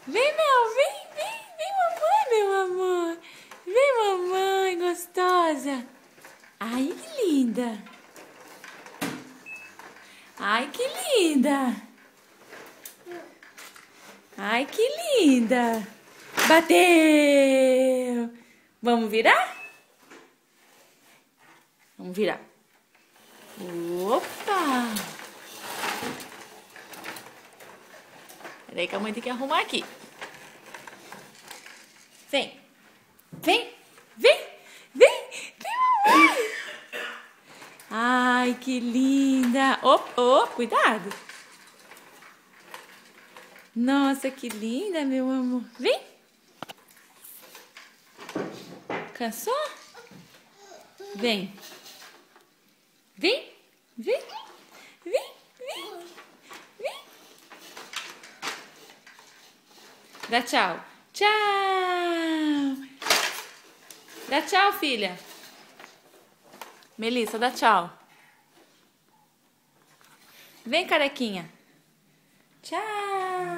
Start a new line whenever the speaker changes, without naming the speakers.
Vem, Mel, vem, mamãe, meu amor. Vem, mamãe, gostosa. Ai, que linda. Ai, que linda. Ai, que linda. Bateu. Vamos virar? Vamos virar. Opa. Peraí que a mãe tem que arrumar aqui. Vem. Vem. Vem. Vem. Vem, mamãe. Ai, que linda. Cuidado. Nossa, que linda, meu amor. Vem. Cansou? Vem. Vem. Vem. Vem. Vem. Vem. Dá tchau. Tchau. Dá tchau, filha. Melissa, dá tchau. Vem, carequinha. Tchau.